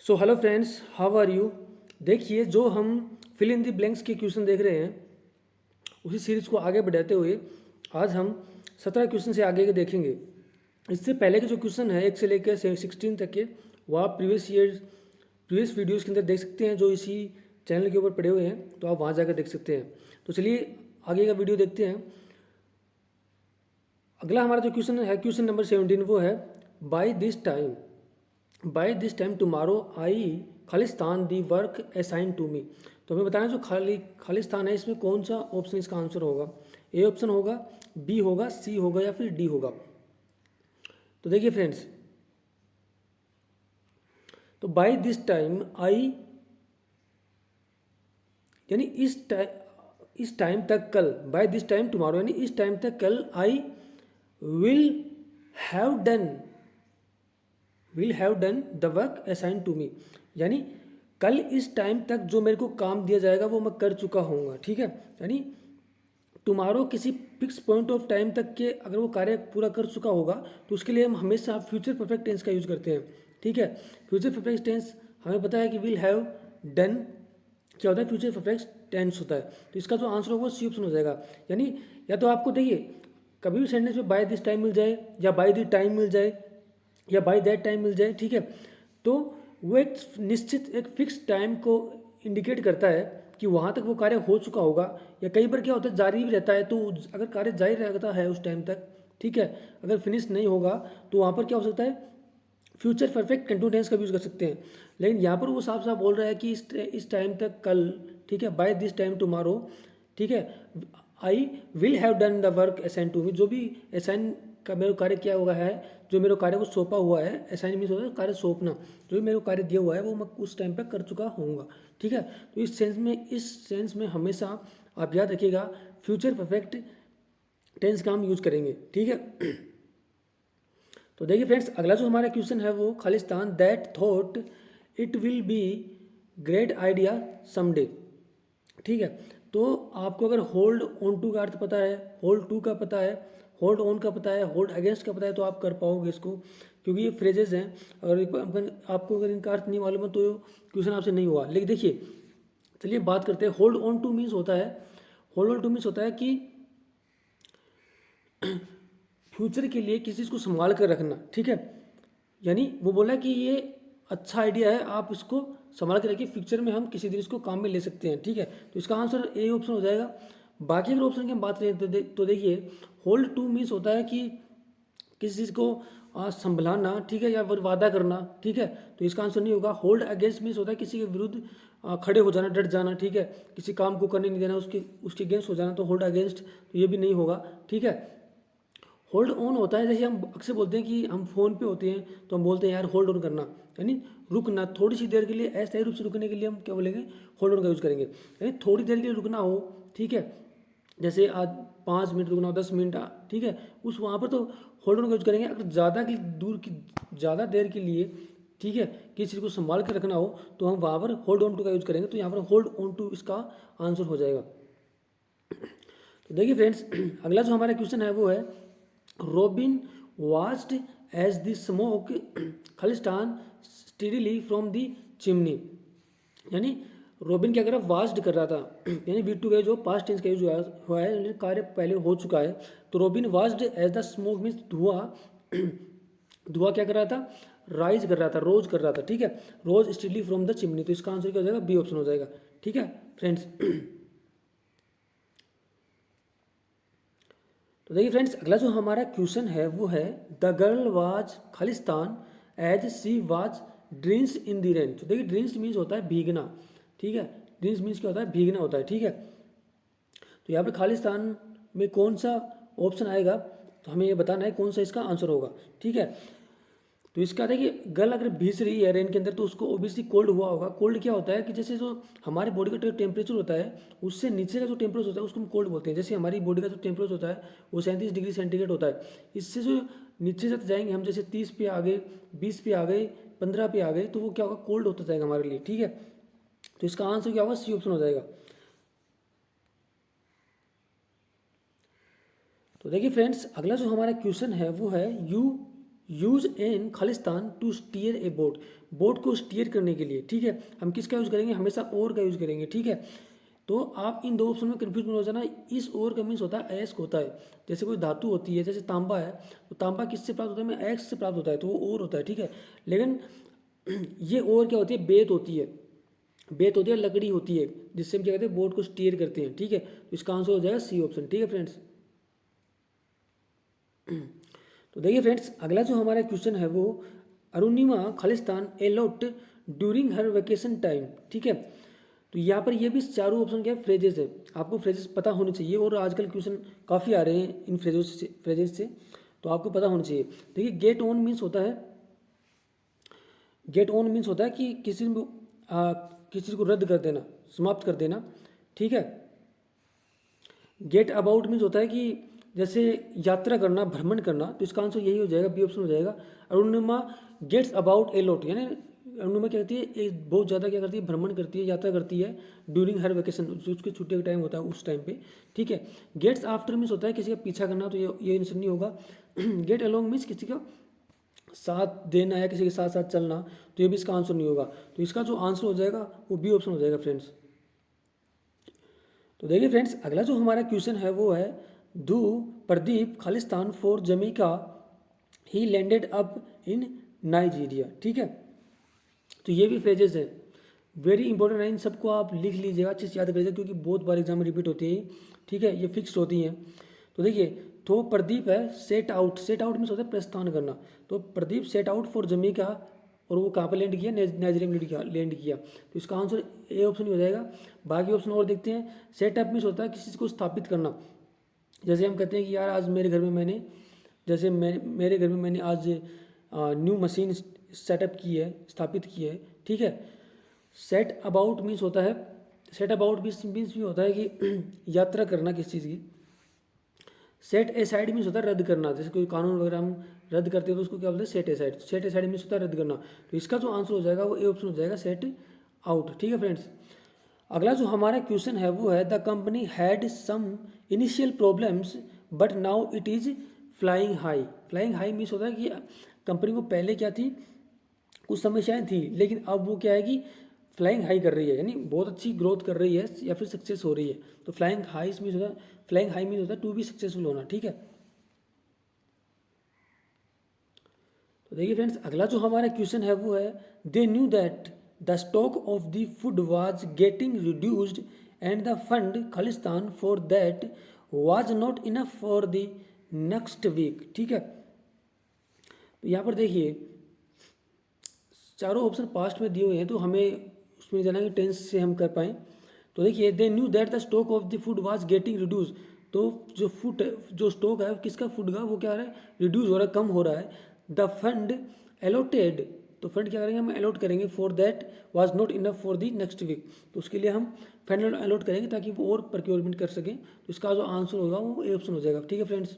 So hello friends, how are you. देखिए, जो हम फिल इन द ब्लैंक्स के क्वेश्चन देख रहे हैं उसी सीरीज को आगे बढ़ाते हुए आज हम 17 क्वेश्चन से आगे के देखेंगे। इससे पहले के जो क्वेश्चन है 1 से लेकर 16 तक के, वो आप प्रीवियस वीडियोस के अंदर देख सकते हैं जो इसी चैनल के ऊपर पड़े हुए हैं, तो आप वहाँ जाकर देख सकते हैं। तो चलिए आगे का वीडियो देखते हैं। अगला हमारा जो क्वेश्चन है, क्वेश्चन नंबर 17, वो है by this time tomorrow I खालिस्तान the work assign to me. तो हमें बताना जो खालिस्तान है इसमें कौन सा ऑप्शन इसका आंसर होगा। ए ऑप्शन होगा, बी होगा, सी होगा या फिर डी होगा। तो देखिए फ्रेंड्स, तो बाय दिस टाइम आई यानी इस टाइम तक कल, बाय दिस टाइम टुमारो यानी इस टाइम तक कल, I will have done the work assign to me, यानी कल इस टाइम तक जो मेरे को काम दिया जाएगा वो मैं कर चुका होऊंगा। ठीक है, यानी टुमारो किसी फिक्स पॉइंट ऑफ टाइम तक के अगर वो कार्य पूरा कर चुका होगा तो उसके लिए हम हमेशा फ्यूचर परफेक्ट टेंस का यूज़ करते हैं। ठीक है, फ्यूचर परफेक्ट टेंस हमें पता है कि विल हैव डन क्या होता है, फ्यूचर परफेक्ट टेंस होता है। तो इसका जो आंसर होगा वो सी ऑप्शन हो जाएगा। यानी या तो आपको देखिए कभी भी सेंटेंस में बाय दिस टाइम मिल जाए या बाय द टाइम मिल जाए या बाय दैट टाइम मिल जाए, ठीक है, तो वो एक निश्चित एक फिक्स टाइम को इंडिकेट करता है कि वहाँ तक वो कार्य हो चुका होगा। या कई बार क्या होता है जारी भी रहता है, तो अगर कार्य जारी रहता है उस टाइम तक, ठीक है, अगर फिनिश नहीं होगा तो वहाँ पर क्या हो सकता है, फ्यूचर परफेक्ट कंटिन्यूस का भी यूज़ कर सकते हैं। लेकिन यहाँ पर वो साफ साफ बोल रहा है कि इस टाइम तक कल, ठीक है, बाय दिस टाइम टुमारो, ठीक है, I will have done the work assign to me, जो भी असाइन का मेरे कार्य किया हुआ है, जो मेरे कार्य को सौंपा हुआ है, असाइन मीन्स होता है कार्य सौंपना, जो भी मेरे को कार्य दिया हुआ है वो मैं उस टाइम पर कर चुका होऊंगा। ठीक है, तो इस सेंस में हमेशा आप याद रखिएगा फ्यूचर परफेक्ट टेंस का हम यूज करेंगे। ठीक है, तो देखिए फ्रेंड्स, अगला जो हमारा क्वेश्चन है वो Khalistan that thought it will be great idea someday. ठीक है, तो आपको अगर होल्ड ऑन टू का अर्थ पता है, होल्ड टू का पता है, होल्ड ऑन का पता है, होल्ड अगेंस्ट का पता है, तो आप कर पाओगे इसको, क्योंकि ये फ्रेजेस हैं। आपको अगर इनका अर्थ नहीं मालूम है तो क्वेश्चन आपसे नहीं हुआ। लेकिन देखिए, चलिए बात करते हैं। होल्ड ऑन टू मीन्स होता है, होल्ड ऑन टू मीन्स होता है कि फ्यूचर के लिए किसी चीज़ को संभाल कर रखना। ठीक है, यानी वो बोला कि ये अच्छा आइडिया है, आप इसको संभाल के रखिए, फ्यूचर में हम किसी दिन इसको काम में ले सकते हैं। ठीक है, तो इसका आंसर ए ऑप्शन हो जाएगा। बाकी अगर ऑप्शन की हम बात करें तो देखिए, होल्ड टू मीन्स होता है कि किसी चीज़ को संभलाना, ठीक है, या वादा करना। ठीक है, तो इसका आंसर नहीं होगा। होल्ड अगेंस्ट मीन्स होता है किसी के विरुद्ध खड़े हो जाना, डट जाना। ठीक है, किसी काम को करने नहीं देना, उसके अगेंस्ट हो जाना, तो होल्ड अगेंस्ट, तो ये भी नहीं होगा। ठीक है, होल्ड ऑन होता है, जैसे हम अक्सर बोलते हैं कि हम फ़ोन पे होते हैं तो हम बोलते हैं यार होल्ड ऑन करना, यानी रुकना, थोड़ी सी देर के लिए अस्थायी रूप से रुकने के लिए हम क्या बोलेंगे, होल्ड ऑन का यूज़ करेंगे। यानी थोड़ी देर के लिए रुकना हो, ठीक है, जैसे आज 5 मिनट रुकना हो, 10 मिनट, ठीक है, उस वहाँ पर तो होल्ड ऑन का यूज़ करेंगे। अगर ज़्यादा देर के लिए, ठीक है, किसी चीज़ को संभाल कर रखना हो तो हम वहाँ पर होल्ड ऑन टू का यूज़ करेंगे। तो यहाँ पर होल्ड ऑन टू इसका आंसर हो जाएगा। तो देखिए फ्रेंड्स, अगला जो हमारा क्वेश्चन है वो है Robin watched as the smoke खालिस्तान स्टीडीली फ्रॉम द चिमनी। यानी रोबिन क्या कर रहा है, वाच्ड कर रहा था, यानी V2 का जो पास्ट टेंस का यूज हुआ है, यानी कार्य पहले हो चुका है। तो Robin watched as the smoke means धुआं क्या कर रहा था, राइज कर रहा था, रोज कर रहा था। ठीक है, रोज स्टीडली फ्रॉम द चिमनी, तो इसका आंसर क्या हो जाएगा, बी ऑप्शन हो जाएगा। ठीक है फ्रेंड्स, तो देखिए फ्रेंड्स, अगला जो हमारा क्वेश्चन है वो है द गर्ल वाज खालिस्तान as she was drinks in the rain. तो देखिए, ड्रिंक्स मीन्स होता है भीगना। ठीक है, ड्रिंक्स मीन्स क्या होता है, भीगना होता है। ठीक है, तो यहाँ पे खालिस्तान में कौन सा ऑप्शन आएगा, तो हमें ये बताना है कौन सा इसका आंसर होगा। ठीक है, तो इसका देखिए, गर्ल अगर भीग रही है रेन के अंदर तो उसको ओबियसली कोल्ड हुआ होगा। कोल्ड क्या होता है कि जैसे जो हमारे बॉडी का टेम्परेचर होता है उससे नीचे का जो टेम्परेचर होता है उसको हम कोल्ड बोलते हैं। जैसे हमारी बॉडी का जो टेम्परेचर होता है वो 37 डिग्री सेंटीग्रेड होता है। इससे जो नीचे जाते जाएंगे हम, जैसे 30 पे आ गए, 20 पे आ गए, 15 पे आ गए, तो वो क्या होगा, कोल्ड होता जाएगा हमारे लिए। ठीक है, तो इसका आंसर क्या होगा, सी ऑप्शन हो जाएगा। तो देखिए फ्रेंड्स, अगला जो हमारा क्वेश्चन है वो है यूज इन खालिस्तान to steer a boat, boat को स्टीयर करने के लिए, ठीक है, हम किसका यूज़ करेंगे, हमेशा और का यूज़ करेंगे, ठीक है। तो आप इन दो ऑप्शन में कन्फ्यूज मत हो जाना। इस और का मीन्स होता है अयस्क होता है। जैसे कोई धातु होती है, जैसे तांबा है, तो तांबा किससे प्राप्त होता है, में अयस्क से प्राप्त होता है, तो वो और होता है, ठीक है। लेकिन ये और क्या होती है, बेत होती है, बेत होती है, लकड़ी होती है, जिससे हम क्या कहते हैं, बोट को स्टीयर करते हैं, ठीक है। तो इसका आंसर हो जाएगा सी ऑप्शन, ठीक है फ्रेंड्स। तो देखिए फ्रेंड्स, अगला जो हमारा क्वेश्चन है वो Arunima Khalistan a lot during her vacation time, ठीक है। तो यहाँ पर ये भी चारों ऑप्शन क्या है, फ्रेजेस है, आपको फ्रेजेस पता होने चाहिए, और आजकल क्वेश्चन काफ़ी आ रहे हैं इन फ्रेजेस से, तो आपको पता होना चाहिए। देखिए गेट ऑन मीन्स होता है, गेट ऑन मीन्स होता है कि किसी किसी चीज़ को रद्द कर देना, समाप्त कर देना, ठीक है। गेट अबाउट मीन्स होता है कि जैसे यात्रा करना, भ्रमण करना, तो इसका आंसर यही हो जाएगा, बी ऑप्शन हो जाएगा। Arunima gets about a lot, यानी अरुणिमा क्या कहती है, एक बहुत ज़्यादा क्या करती है, भ्रमण करती है, यात्रा करती है ड्यूरिंग हर वेकेशन, उसके छुट्टी का टाइम होता है उस टाइम पे, ठीक है। गेट्स आफ्टर मीन्स होता है किसी का पीछा करना, तो ये आंसर नहीं होगा। गेट अलोंग मीन्स किसी का साथ देना या किसी के साथ साथ चलना, तो ये भी इसका आंसर नहीं होगा। तो इसका जो आंसर हो जाएगा वो बी ऑप्शन हो जाएगा फ्रेंड्स। तो देखिए फ्रेंड्स, अगला जो हमारा क्वेश्चन है वो है डू प्रदीप खालिस्तान for Jamaica he landed up in Nigeria, ठीक है। तो ये भी फ्रेजेस है, वेरी इंपॉर्टेंट है, इन सबको आप लिख लीजिएगा, अच्छे से याद करिएगा, क्योंकि बहुत बार एग्जाम में रिपीट होती है, ठीक है, ये फिक्स्ड होती हैं। तो देखिए, तो प्रदीप है set out, set out means होता है प्रस्थान करना, तो प्रदीप सेट आउट फॉर जमीका, और वो कहाँ पर लैंड किया, नाइजीरिया में लैंड किया, तो इसका आंसर ए ऑप्शन ही हो जाएगा। बाकी ऑप्शन और देखते हैं। सेटअप मीन्स होता है किसी चीज़ को स्थापित करना, जैसे हम कहते हैं कि यार आज मेरे घर में मैंने, जैसे मेरे घर में मैंने आज न्यू मशीन सेटअप की है, स्थापित की है, ठीक है। सेट अबाउट मीन्स होता है, सेट अबाउट मीन्स भी होता है कि यात्रा करना किसी चीज़ की। सेट एसाइड मीन्स होता है रद्द करना, जैसे कोई कानून वगैरह हम रद्द करते हैं तो उसको क्या बोलते हैं, set aside. Set aside means होता है रद्द करना, तो इसका जो आंसर हो जाएगा वो ए ऑप्शन हो जाएगा, सेट आउट, ठीक है फ्रेंड्स। अगला जो हमारा क्वेश्चन है वो है the company had some initial problems but now it is flying high. Flying high means होता है कि कंपनी को पहले क्या थी, कुछ समस्याएं थी, लेकिन अब वो क्या है कि फ्लाइंग हाई कर रही है, यानी बहुत अच्छी ग्रोथ कर रही है या फिर सक्सेस हो रही है। तो फ्लाइंग हाई मीन्स होता है, फ्लाइंग हाई मीन्स होता है टू बी सक्सेसफुल होना, ठीक है। तो देखिए फ्रेंड्स, अगला जो हमारा क्वेश्चन है वो है they knew that the stock of the food was getting reduced and the fund खालिस्तान for that was not enough for the next week, ठीक है। तो यहाँ पर देखिए चारों ऑप्शन पास्ट में दिए हुए हैं, तो हमें उसमें जाना है कि टेंस से हम कर पाएँ। तो देखिए दे knew that the stock of the food was getting reduce, तो जो फूड, जो स्टॉक है किसका फूड का, वो क्या हो रहा है, रिड्यूस हो रहा है, कम हो रहा है। द फंड एलोटेड, तो फंड क्या करेंगे, हम अलॉट करेंगे, for that was not enough for the next week, तो उसके लिए हम फंड अलॉट करेंगे ताकि वो और प्रोक्योरमेंट कर सकें। तो इसका जो आंसर होगा वो ए ऑप्शन हो जाएगा, ठीक है फ्रेंड्स।